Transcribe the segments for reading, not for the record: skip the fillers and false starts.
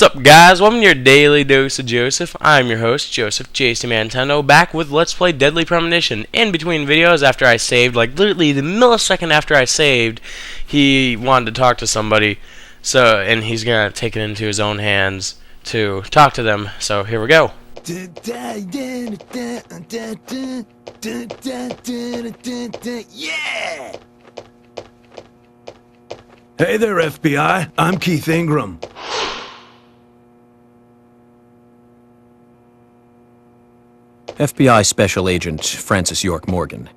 up, guys? Welcome to your daily dose of Joseph. I'm your host, Joseph, JsdMaNintendo, back with Let's Play Deadly Premonition. In between videos, after I saved, like literally the millisecond after I saved, he wanted to talk to somebody, and he's gonna take it into his own hands to talk to them. So here we go. Yeah! Hey there, FBI. I'm Keith Ingram. FBI Special Agent Francis York Morgan.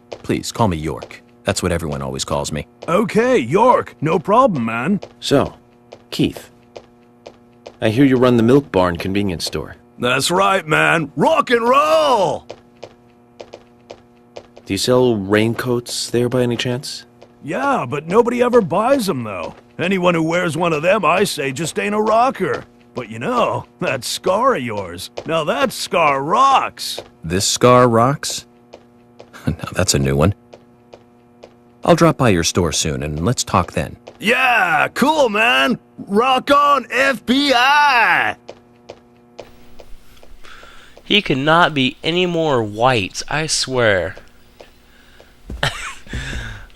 Please, call me York. That's what everyone always calls me. Okay, York. No problem, man. So, Keith, I hear you run the Milk Barn convenience store. That's right, man. Rock and roll! Do you sell raincoats there by any chance? Yeah, but nobody ever buys them, though. Anyone who wears one of them, I say, just ain't a rocker. But you know, that scar of yours, now that scar rocks. This scar rocks? Now that's a new one. I'll drop by your store soon, and let's talk then. Yeah, cool, man. Rock on, FBI! He could not be any more white, I swear.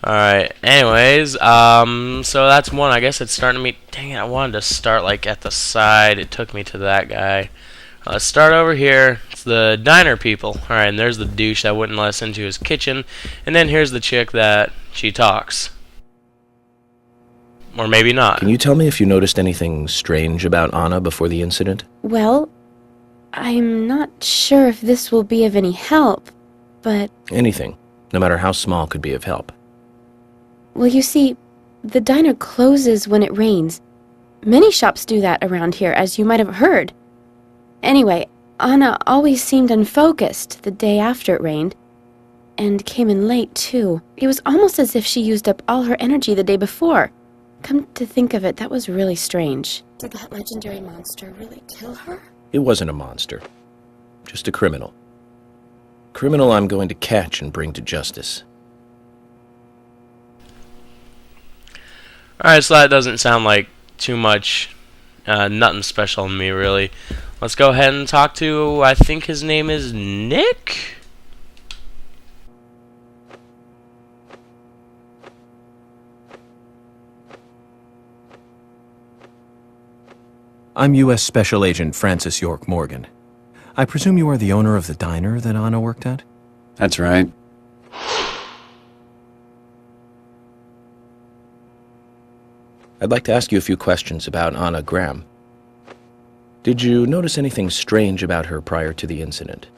Alright, anyways, so that's one. I guess it's starting to meet. Dang it, I wanted to start like at the side. It took me to that guy. Let's start over here. It's the diner people. Alright, and there's the douche that wouldn't let us into his kitchen. And then here's the chick that she talks. Or maybe not. Can you tell me if you noticed anything strange about Anna before the incident? Well, I'm not sure if this will be of any help, but... Anything, no matter how small, could be of help. Well, you see, the diner closes when it rains. Many shops do that around here, as you might have heard. Anyway, Anna always seemed unfocused the day after it rained, and came in late, too. It was almost as if she used up all her energy the day before. Come to think of it, that was really strange. Did that legendary monster really kill her? It wasn't a monster. Just a criminal. Criminal I'm going to catch and bring to justice. Alright, so that doesn't sound like too much, nothing special to me, really. Let's go ahead and talk to, I think his name is Nick? I'm U.S. Special Agent Francis York Morgan. I presume you are the owner of the diner that Anna worked at? That's right. I'd like to ask you a few questions about Anna Graham. Did you notice anything strange about her prior to the incident?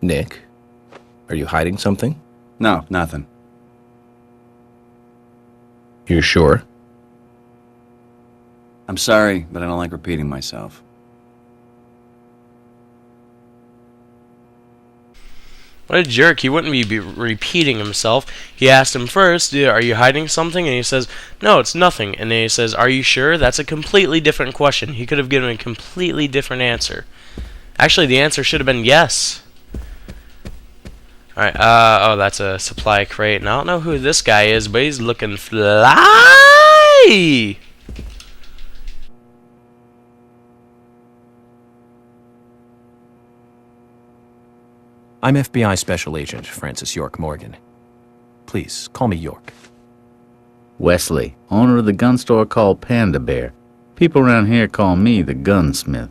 Nick, are you hiding something? No, nothing. You sure? I'm sorry, but I don't like repeating myself. What a jerk. He wouldn't be repeating himself. He asked him first, "Yeah, are you hiding something?" And he says, "No, it's nothing." And then he says, "Are you sure?" That's a completely different question. He could have given a completely different answer. Actually, the answer should have been yes. Alright, oh, that's a supply crate. And I don't know who this guy is, but he's looking fly! I'm FBI Special Agent Francis York Morgan. Please, call me York. Wesley, owner of the gun store called Panda Bear. People around here call me the gunsmith.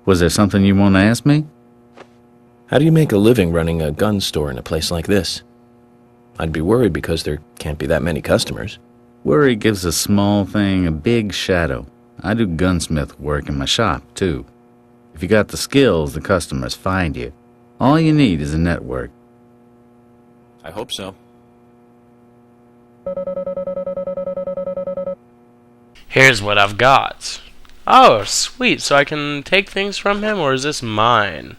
Was there something you want to ask me? How do you make a living running a gun store in a place like this? I'd be worried because there can't be that many customers. Worry gives a small thing a big shadow. I do gunsmith work in my shop, too. If you got the skills, the customers find you. All you need is a network. I hope so. Here's what I've got. Oh, sweet. So I can take things from him, or is this mine?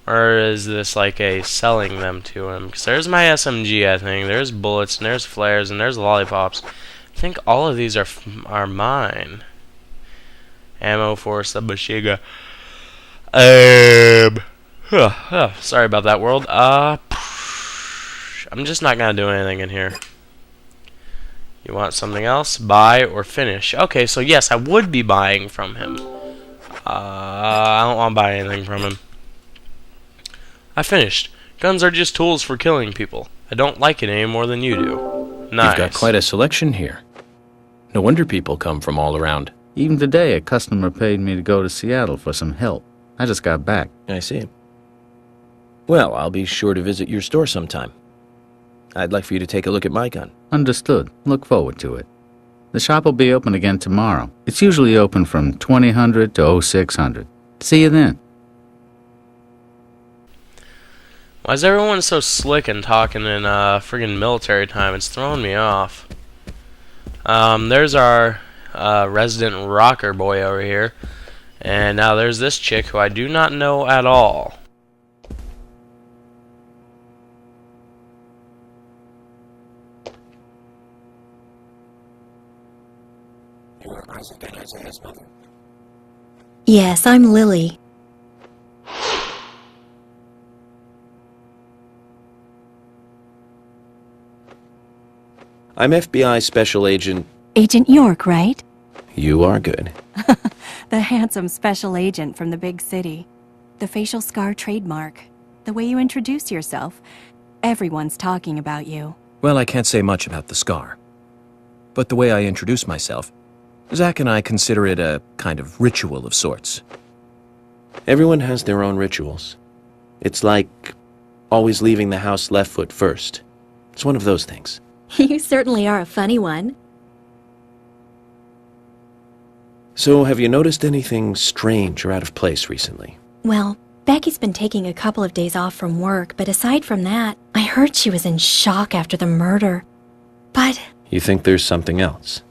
Or is this like a selling them to him? Because there's my SMG, I think. There's bullets, and there's flares, and there's lollipops. I think all of these are mine. Ammo for Sabashiga. Sorry about that, world. gosh. I'm just not going to do anything in here. You want something else? Buy or finish. Okay, so yes, I would be buying from him. I don't want to buy anything from him. I finished. Guns are just tools for killing people. I don't like it any more than you do. Nice. You've got quite a selection here. No wonder people come from all around. Even today, a customer paid me to go to Seattle for some help. I just got back. I see. Well, I'll be sure to visit your store sometime. I'd like for you to take a look at my gun. Understood. Look forward to it. The shop will be open again tomorrow. It's usually open from 2000 to 0600. See you then. Why is everyone so slick and talking in friggin' military time? It's throwing me off. There's our resident rocker boy over here. And now there's this chick who I do not know at all. Yes, I'm Lily. I'm FBI Special Agent... Agent York, right? You are good. The handsome special agent from the big city. The facial scar trademark. The way you introduce yourself. Everyone's talking about you. Well, I can't say much about the scar. But the way I introduce myself, Zach and I consider it a kind of ritual of sorts. Everyone has their own rituals. It's like always leaving the house left foot first. It's one of those things. You certainly are a funny one. So, have you noticed anything strange or out of place recently? Well, Becky's been taking a couple of days off from work, but aside from that, I heard she was in shock after the murder. But... You think there's something else?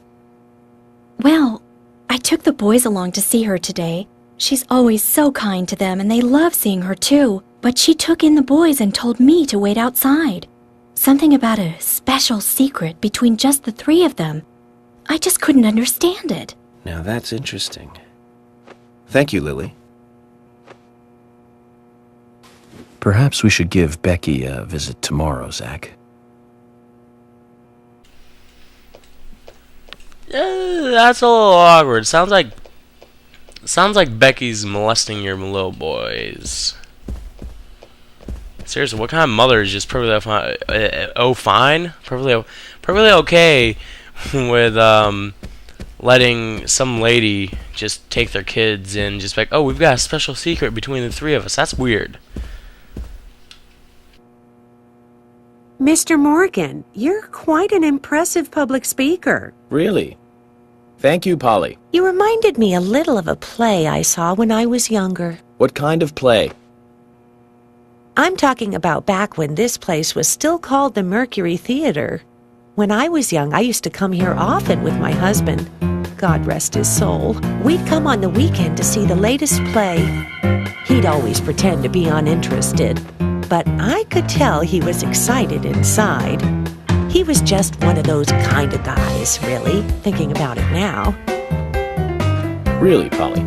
Well, I took the boys along to see her today. She's always so kind to them, and they love seeing her too. But she took in the boys and told me to wait outside. Something about a special secret between just the three of them. I just couldn't understand it. Now that's interesting. Thank you, Lily. Perhaps we should give Becky a visit tomorrow, Zach. That's a little awkward. Sounds like Becky's molesting your little boys. Seriously, what kind of mother is just perfectly fine? Perfectly okay with letting some lady just take their kids and just be like, oh, we've got a special secret between the three of us. That's weird. Mr. Morgan, you're quite an impressive public speaker. Really? Thank you, Polly. You reminded me a little of a play I saw when I was younger. What kind of play? I'm talking about back when this place was still called the Mercury Theater. When I was young, I used to come here often with my husband. God rest his soul. We'd come on the weekend to see the latest play. He'd always pretend to be uninterested, but I could tell he was excited inside. He was just one of those kind of guys, really, thinking about it now. Really, Polly?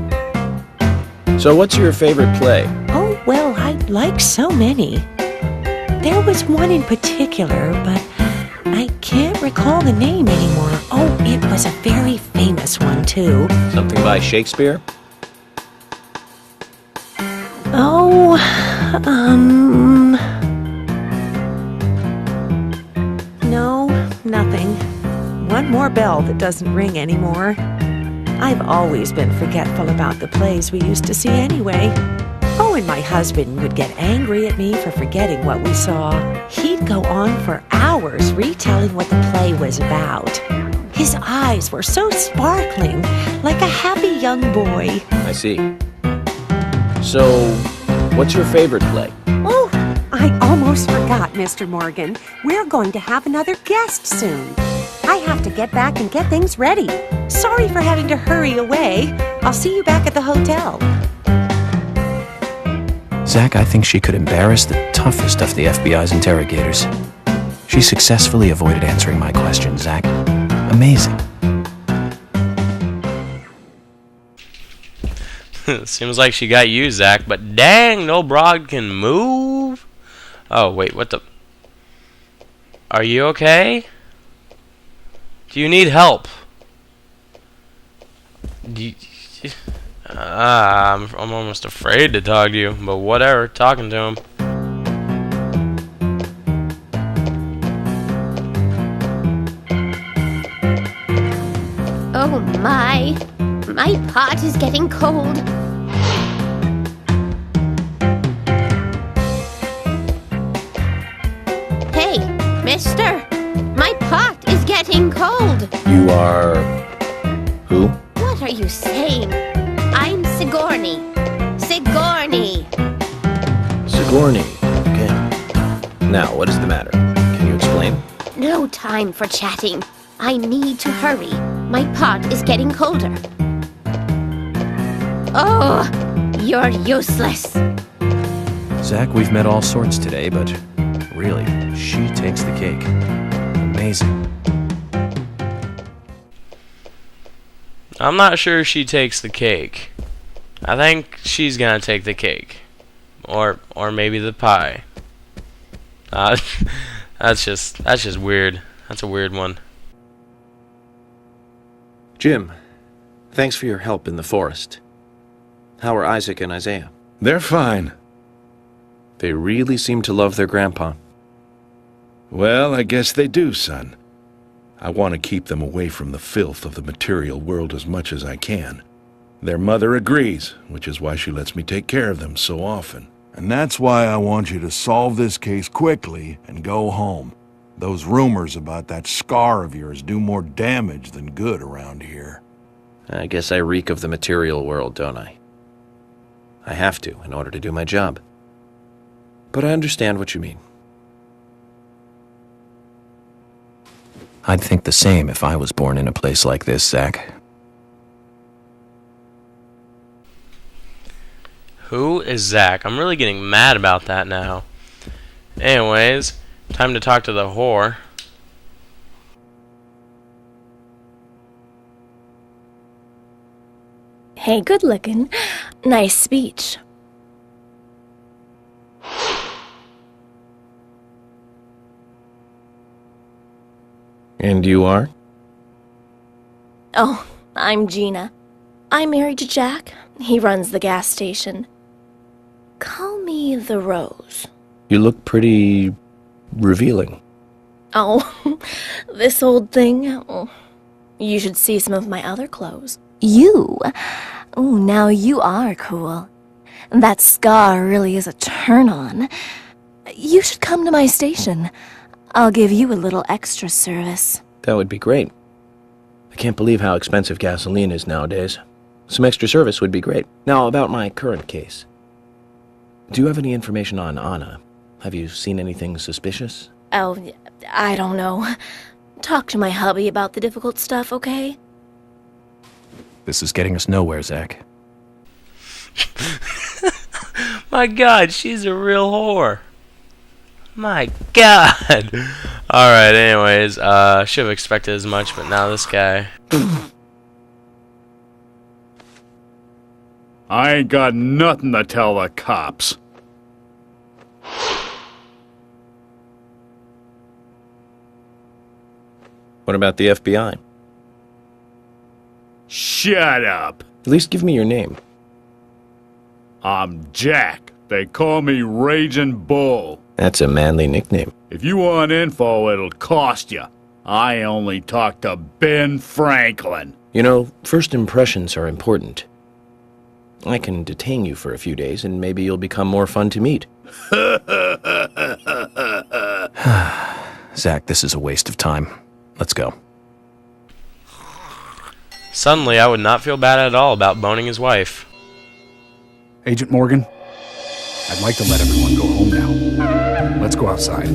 So what's your favorite play? Oh, well, I like so many. There was one in particular, but I can't recall the name anymore. Oh, it was a very famous one, too. Something by Shakespeare? Oh, no, nothing. One more bell that doesn't ring anymore. I've always been forgetful about the plays we used to see anyway. Oh, and my husband would get angry at me for forgetting what we saw. He'd go on for hours retelling what the play was about. His eyes were so sparkling, like a happy young boy. I see. So, what's your favorite play? Oh, I almost forgot, Mr. Morgan. We're going to have another guest soon. I have to get back and get things ready. Sorry for having to hurry away. I'll see you back at the hotel. Zach, I think she could embarrass the toughest of the FBI's interrogators. She successfully avoided answering my question, Zach. Amazing. Seems like she got you, Zach, but dang, no broad can move. Oh, wait, what the... Are you okay? Do you need help? I'm almost afraid to talk to you, but whatever, talking to him. Oh my pot is getting cold. Hey, mister, my pot is getting cold. You are... who? What are you saying? I'm Sigourney. Sigourney. Sigourney. Okay. Now, what is the matter? Can you explain? No time for chatting. I need to hurry. My pot is getting colder. Oh, you're useless. Zach, we've met all sorts today, but really, she takes the cake. Amazing. I'm not sure she takes the cake. I think she's gonna take the cake. Or maybe the pie. That's just weird. That's a weird one. Jim, thanks for your help in the forest. How are Isaac and Isaiah? They're fine. They really seem to love their grandpa. Well, I guess they do, son. I want to keep them away from the filth of the material world as much as I can. Their mother agrees, which is why she lets me take care of them so often. And that's why I want you to solve this case quickly and go home. Those rumors about that scar of yours do more damage than good around here. I guess I reek of the material world, don't I? I have to, in order to do my job. But I understand what you mean. I'd think the same if I was born in a place like this, Zach. Who is Zach? I'm really getting mad about that now. Anyways, time to talk to the whore. Hey, good looking. Nice speech. And you are? Oh, I'm Gina. I'm married to Jack. He runs the gas station. Call me the Rose. You look pretty... revealing. Oh, this old thing. Oh, you should see some of my other clothes. You? Oh, now you are cool. That scar really is a turn-on. You should come to my station. I'll give you a little extra service. That would be great. I can't believe how expensive gasoline is nowadays. Some extra service would be great. Now, about my current case. Do you have any information on Anna? Have you seen anything suspicious? Oh, I don't know. Talk to my hubby about the difficult stuff, okay? This is getting us nowhere, Zach. My God, she's a real whore. My God. Alright, anyways, should have expected as much, but now this guy. I ain't got nothing to tell the cops. What about the FBI? Shut up. At least give me your name. I'm Jack. They call me Raging Bull. That's a manly nickname. If you want info, it'll cost you. I only talk to Ben Franklin. You know, first impressions are important. I can detain you for a few days, and maybe you'll become more fun to meet. Zach, this is a waste of time. Let's go. Suddenly, I would not feel bad at all about boning his wife. Agent Morgan, I'd like to let everyone go home now. Let's go outside.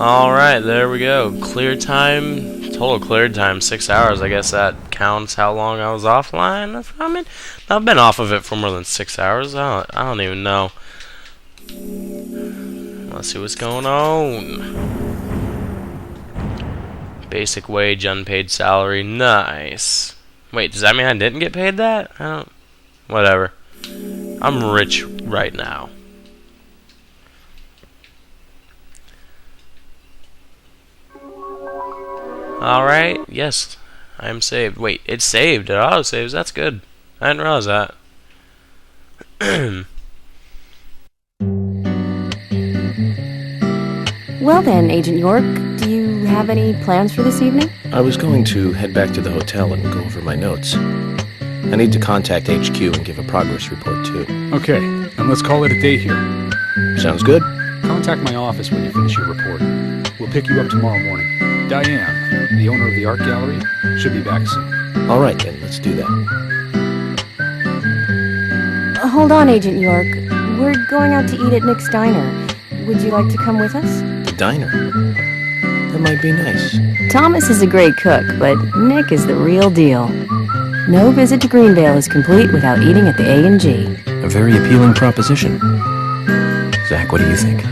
Alright, there we go. Clear time, total cleared time, 6 hours. I guess that counts how long I was offline. I mean, I've been off of it for more than 6 hours. I don't even know. Let's see what's going on. Basic wage, unpaid salary, nice. Wait, does that mean I didn't get paid that? I don't... Whatever. I'm rich right now. Alright, yes, I am saved. Wait, it's saved. It auto-saves. That's good. I didn't realize that. Well then, Agent York, do you have any plans for this evening? I was going to head back to the hotel and go over my notes. I need to contact HQ and give a progress report, too. Okay, and let's call it a day here. Sounds good. Contact my office when you finish your report. We'll pick you up tomorrow morning. Diane, the owner of the art gallery, should be back soon. All right, then. Let's do that. Hold on, Agent York. We're going out to eat at Nick's Diner. Would you like to come with us? The diner? That might be nice. Thomas is a great cook, but Nick is the real deal. No visit to Greenvale is complete without eating at the A&G. A very appealing proposition. Zach, what do you think?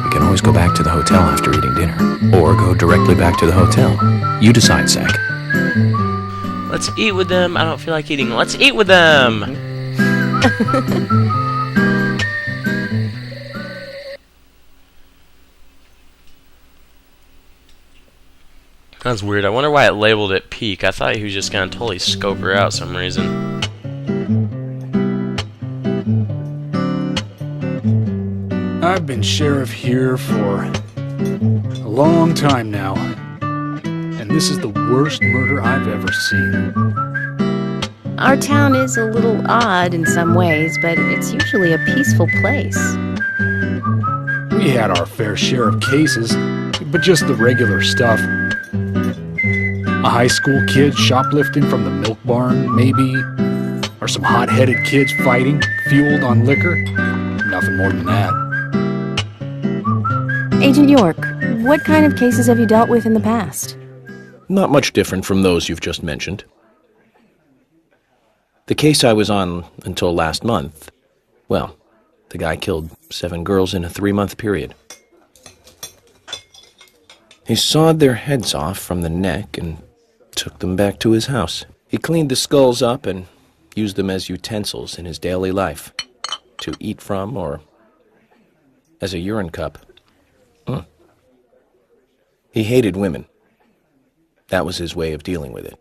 We can always go back to the hotel after eating dinner, or go directly back to the hotel. You decide, Zach. Let's eat with them. I don't feel like eating. Let's eat with them. That's weird. I wonder why it labeled it peak. I thought he was just gonna totally scope her out some reason. I've been sheriff here for a long time now, and this is the worst murder I've ever seen. Our town is a little odd in some ways, but it's usually a peaceful place. We had our fair share of cases, but just the regular stuff. A high school kid shoplifting from the milk barn, maybe. Or some hot-headed kids fighting, fueled on liquor. Nothing more than that. Agent York, what kind of cases have you dealt with in the past? Not much different from those you've just mentioned. The case I was on until last month, well, the guy killed 7 girls in a 3-month period. He sawed their heads off from the neck and took them back to his house. He cleaned the skulls up and used them as utensils in his daily life, to eat from or as a urine cup. He hated women. That was his way of dealing with it.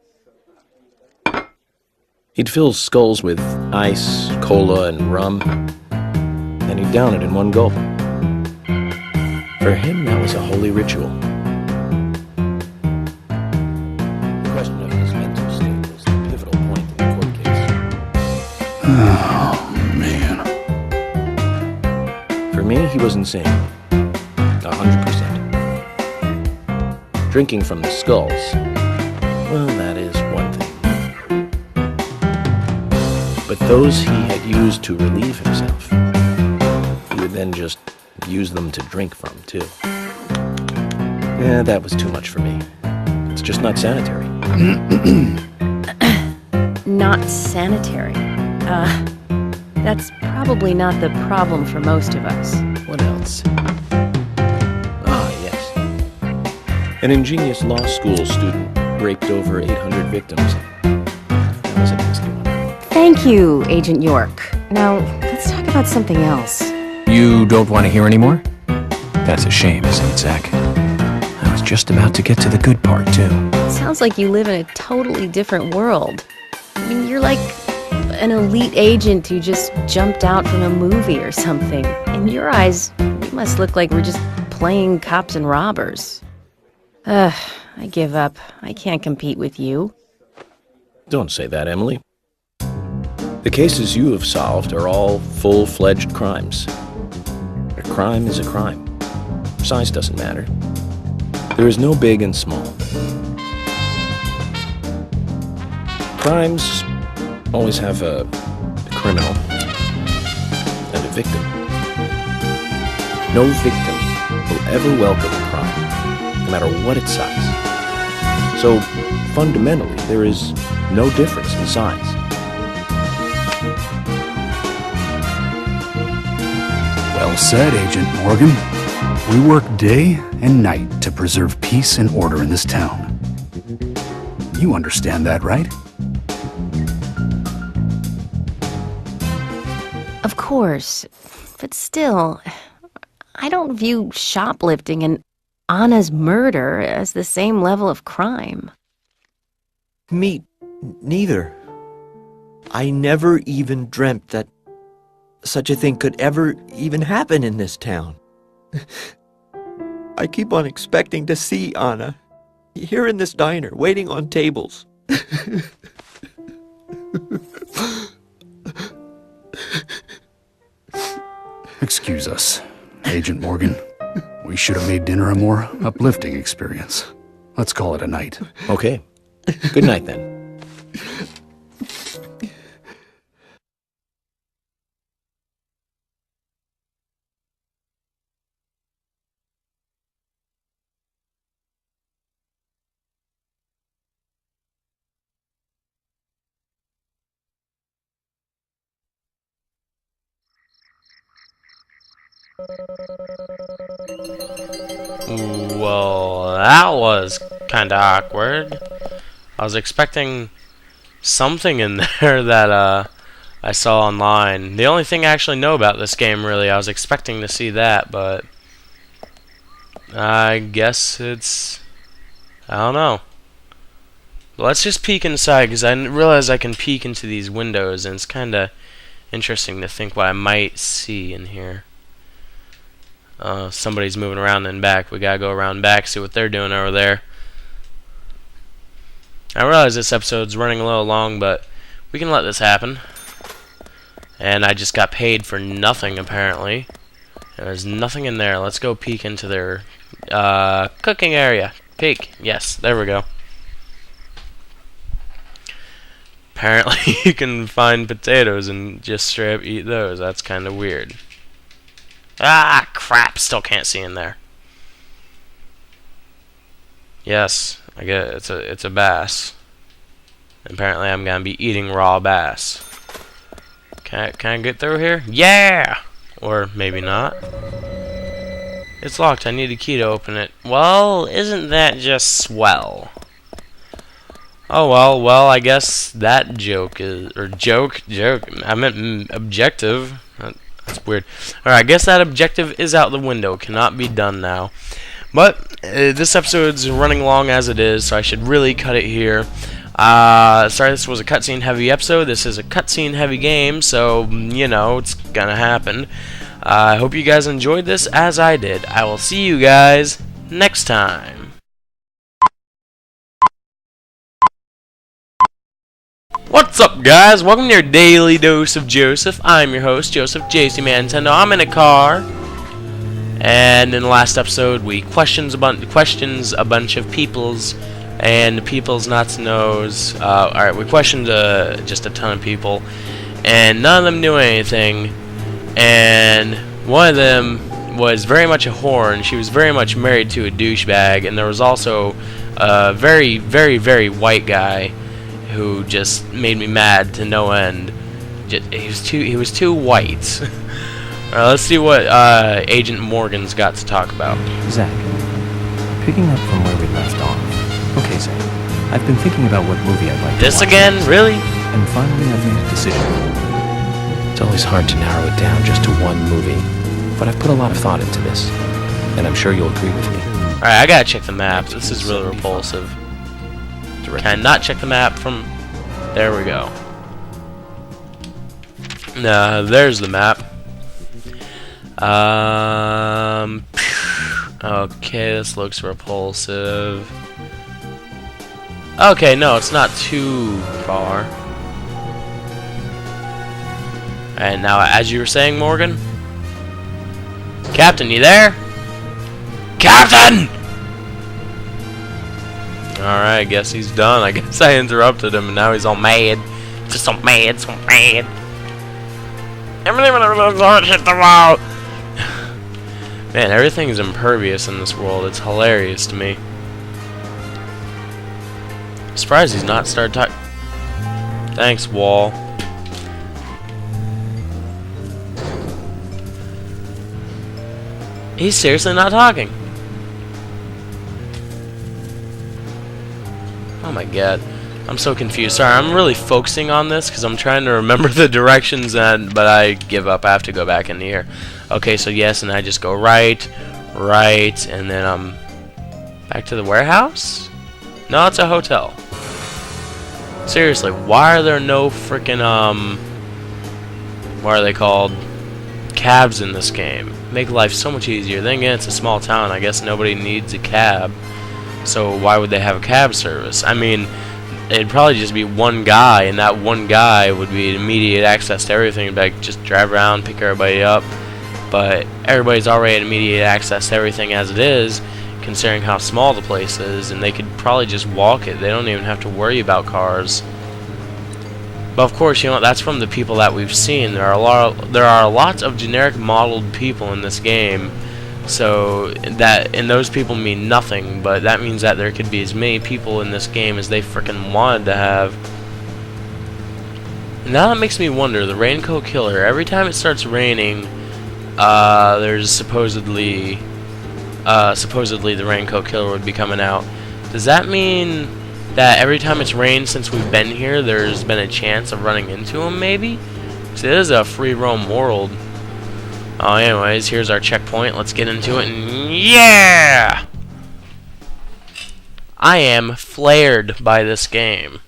He'd fill skulls with ice, cola, and rum, then he'd down it in one gulp. For him, that was a holy ritual. The question of his mental state was the pivotal point in the court case. Oh, man. For me, he was insane. 100%. Drinking from the skulls, well, that is one thing. But those he had used to relieve himself, he would then just use them to drink from, too. Yeah, that was too much for me. It's just not sanitary. Not sanitary. That's probably not the problem for most of us. What else? Ah, yes. An ingenious law school student raped over 800 victims. That was a nasty one. Thank you, Agent York. Now, let's talk about something else. You don't want to hear any more? That's a shame, isn't it, Zach? I was just about to get to the good part, too. Sounds like you live in a totally different world. I mean, you're like an elite agent who just jumped out from a movie or something. In your eyes, we must look like we're just playing cops and robbers. I give up. I can't compete with you. Don't say that, Emily. The cases you have solved are all full-fledged crimes. A crime is a crime. Size doesn't matter. There is no big and small. Crimes always have a criminal and a victim. No victim will ever welcome crime, no matter what its size. So, fundamentally, there is no difference in size. Well said, Agent Morgan. We work day and night to preserve peace and order in this town. You understand that, right? Of course. But still, I don't view shoplifting and Anna's murder as the same level of crime. Me neither. I never even dreamt that such a thing could ever even happen in this town. I keep on expecting to see Anna here in this diner, waiting on tables. Excuse us, Agent Morgan. We should have made dinner a more uplifting experience. Let's call it a night. Okay. Good night, then. Well, that was kind of awkward. I was expecting something in there that I saw online. The only thing I actually know about this game, really, I was expecting to see that, but I guess it's... I don't know. Let's just peek inside, because I realize I can peek into these windows, and it's kind of interesting to think what I might see in here. Somebody's moving around in back. We gotta go around back, see what they're doing over there. I realize this episode's running a little long, but we can let this happen. And I just got paid for nothing, apparently. There's nothing in there. Let's go peek into their cooking area. Peek. Yes, there we go. Apparently you can find potatoes and just straight up eat those. That's kind of weird. Ah, crap. Still can't see in there. Yes, I get it. It's a bass. Apparently I'm going to be eating raw bass. Can I get through here? Yeah! Or maybe not. It's locked. I need a key to open it. Well, isn't that just swell? Oh, well, I guess that joke is... Or joke. I meant objective. That's weird. Alright, I guess that objective is out the window. Cannot be done now. But this episode's running long as it is, so I should really cut it here. Sorry, this was a cutscene heavy episode. This is a cutscene heavy game, so, you know, it's gonna happen. I hope you guys enjoyed this as I did. I will see you guys next time. What's up, guys? Welcome to your daily dose of Joseph. I'm your host, Joseph, JsdMaNintendo. I'm in a car, and in the last episode, we questions a bunch of peoples, and the people's nots knows. Alright, we questioned just a ton of people, and none of them knew anything. And one of them was very much a whore, and she was very much married to a douchebag. And there was also a very, very, very white guy who just made me mad to no end. He was too white. Alright, let's see what Agent Morgan's got to talk about. Zach, picking up from where we left off. Okay, Zach, I've been thinking about what movie I'd like to watch. This again? Really? And finally I've made a decision. It's always hard to narrow it down just to one movie, but I've put a lot of thought into this, and I'm sure you'll agree with me. Alright, I gotta check the map. This is really repulsive. Can I not check the map from... There we go. There's the map. Okay, this looks repulsive. Okay, no, it's not too far. And now, as you were saying, Morgan? Captain, you there? Captain! Alright, I guess he's done. I guess I interrupted him and now he's all mad. Just so mad, so mad. Man, everything is impervious in this world. It's hilarious to me. I'm surprised he's not started talking. Thanks, wall. He's seriously not talking. Oh my god. I'm so confused. Sorry, I'm really focusing on this because I'm trying to remember the directions, but I give up. I have to go back in here. Okay, so yes, and I just go right, and then I'm back to the warehouse? No, it's a hotel. Seriously, why are there no freaking, what are they called? Cabs in this game. Make life so much easier. Then again, it's a small town. I guess nobody needs a cab. So why would they have a cab service? I mean, it'd probably just be one guy, and that one guy would be immediate access to everything. Like, just drive around, pick everybody up. But everybody's already at immediate access to everything as it is, considering how small the place is, and they could probably just walk it. They don't even have to worry about cars. But of course, you know, that's from the people that we've seen. There are lots of generic modeled people in this game. So and those people mean nothing, but that means that there could be as many people in this game as they frickin' wanted to have. Now that makes me wonder, the Raincoat Killer, every time it starts raining, there's supposedly the Raincoat Killer would be coming out. Does that mean that every time it's rained since we've been here, there's been a chance of running into him, maybe? Because it is a free roam world. Oh, anyways, here's our checkpoint. Let's get into it, and yeah! I am flared by this game.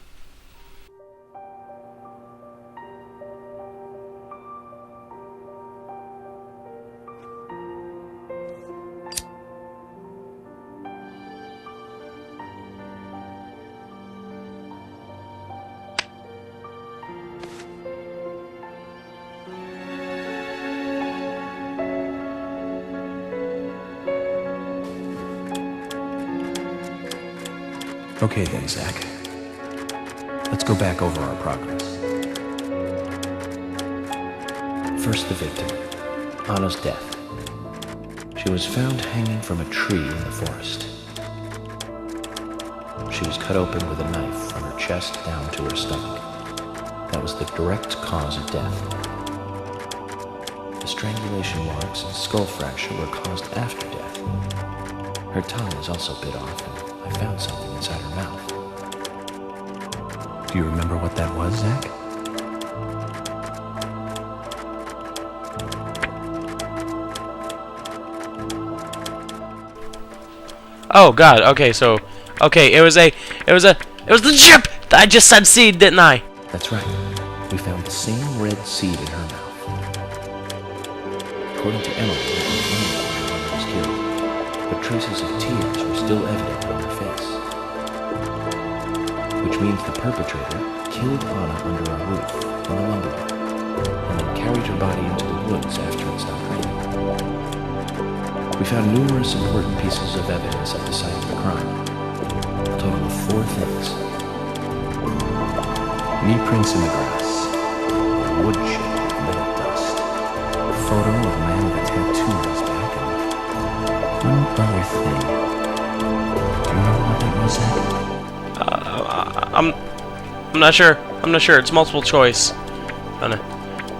Okay then, Zach. Let's go back over our progress. First, the victim, Anna's death. She was found hanging from a tree in the forest. She was cut open with a knife from her chest down to her stomach. That was the direct cause of death. The strangulation marks and skull fracture were caused after death. Her tongue is also bit off, and I found something inside her mouth. Do you remember what that was, Zach? Oh god, okay, so it was the chip! I just said seed, didn't I? That's right. We found the same red seed in her mouth. According to Emily, Anna was killed, but traces of tears were still evident on her face. Which means the perpetrator killed Anna under a roof in a lumber yard, and then carried her body into the woods after it stopped raining. We found numerous important pieces of evidence at the site of the crime. A total of 4 things. Knee prints in the grass, a wood chip with metal dust, a photo of a man with a tattoo on his back, and one other thing. Do you know what it was, Zach? I'm not sure. It's multiple choice.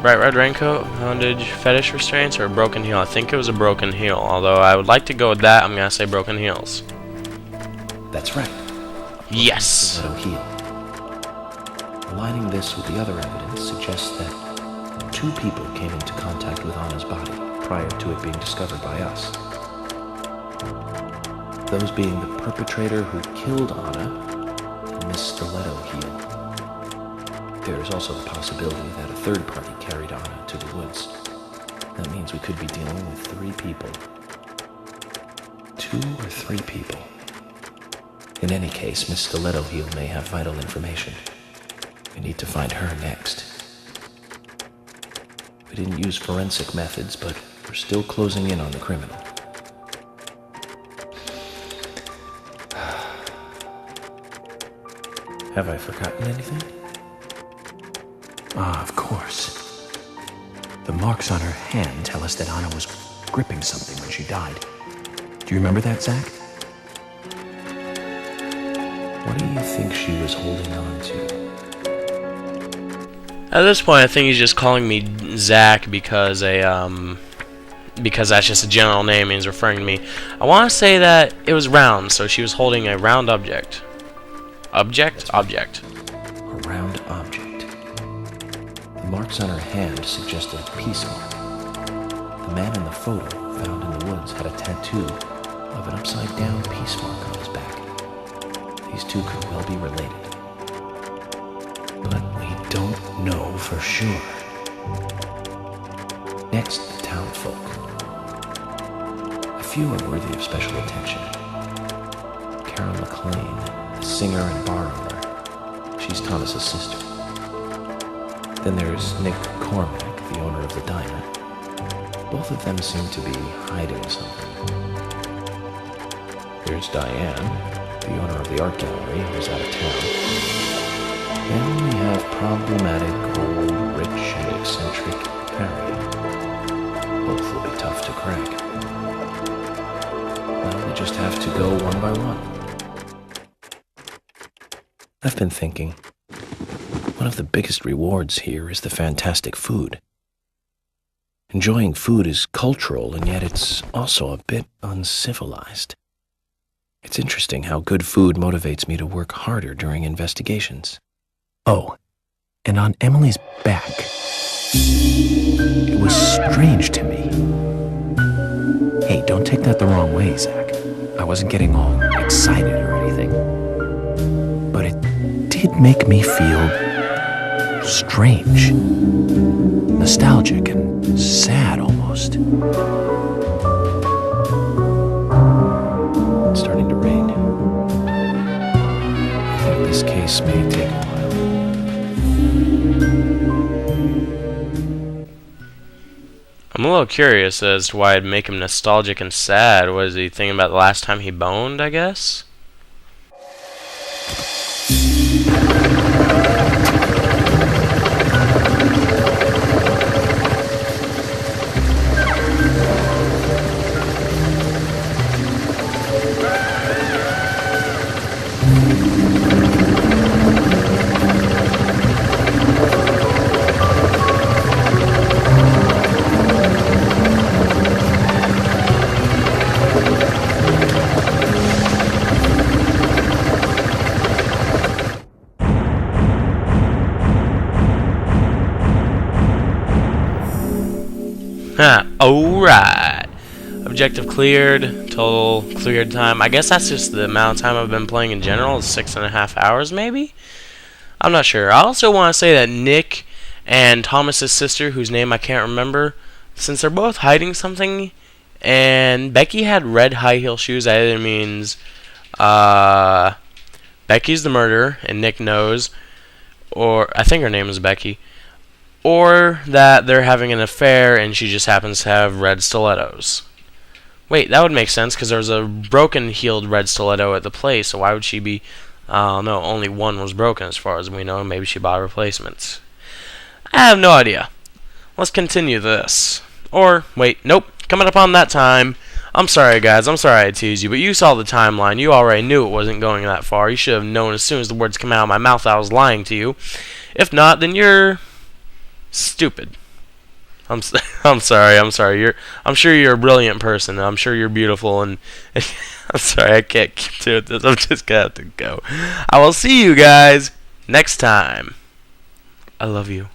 Bright red raincoat, bondage, fetish restraints, or a broken heel. I think it was a broken heel, although I would like to go with that. I'm gonna say broken heels. That's right. Yes. Stiletto heel. Aligning this with the other evidence suggests that 2 people came into contact with Anna's body prior to it being discovered by us. Those being the perpetrator who killed Anna and Miss Stiletto heel. There is also the possibility that a third party carried Anna to the woods. That means we could be dealing with 3 people. 2 or 3 people. In any case, Miss Stiletto heel may have vital information. We need to find her next. We didn't use forensic methods, but we're still closing in on the criminal. Have I forgotten anything? Ah, of course. The marks on her hand tell us that Anna was gripping something when she died. Do you remember that, Zach? What do you think she was holding on to? At this point, I think he's just calling me Zach because because that's just a general name and he's referring to me. I want to say that it was round, so she was holding a round object. Object? Object. A round object. The marks on her hand suggested a peace mark. The man in the photo found in the woods had a tattoo of an upside-down peace mark on his back. These two could well be related. But we don't know for sure. Next, the townfolk. A few are worthy of special attention. Carol McLean, the singer and bar owner. She's Thomas's sister. Then there's Nick Cormack, the owner of the diner. Both of them seem to be hiding something. There's Diane, the owner of the art gallery, who's out of town. Then we have problematic, old, rich, and eccentric Harry. Both will be tough to crack. Well, we just have to go one by one. I've been thinking, one of the biggest rewards here is the fantastic food. Enjoying food is cultural, and yet it's also a bit uncivilized. It's interesting how good food motivates me to work harder during investigations. Oh, and on Emily's back, it was strange to me. Hey, don't take that the wrong way, Zach. I wasn't getting all excited or anything. But it did make me feel strange. Nostalgic and sad almost. It's starting to rain. I think this case may take a while. I'm a little curious as to why it'd make him nostalgic and sad. Was he thinking about the last time he boned, I guess? Alright. Objective cleared. Total cleared time. I guess that's just the amount of time I've been playing in general. It's 6.5 hours, maybe? I'm not sure. I also want to say that Nick and Thomas's sister, whose name I can't remember, since they're both hiding something, and Becky had red high heel shoes, that either means Becky's the murderer, and Nick knows, or I think her name is Becky, or that they're having an affair and she just happens to have red stilettos. Wait, that would make sense because there was a broken-heeled red stiletto at the place, so why would she be... no, only one was broken as far as we know. Maybe she bought replacements. I have no idea. Let's continue this. Or, wait, nope. Coming up on that time. I'm sorry, guys. I'm sorry I teased you, but you saw the timeline. You already knew it wasn't going that far. You should have known as soon as the words came out of my mouth I was lying to you. If not, then you're... stupid. I'm sorry. I'm sure you're a brilliant person. I'm sure you're beautiful, and I'm sorry I can't keep doing this. I'm just gonna have to go. I will see you guys next time. I love you.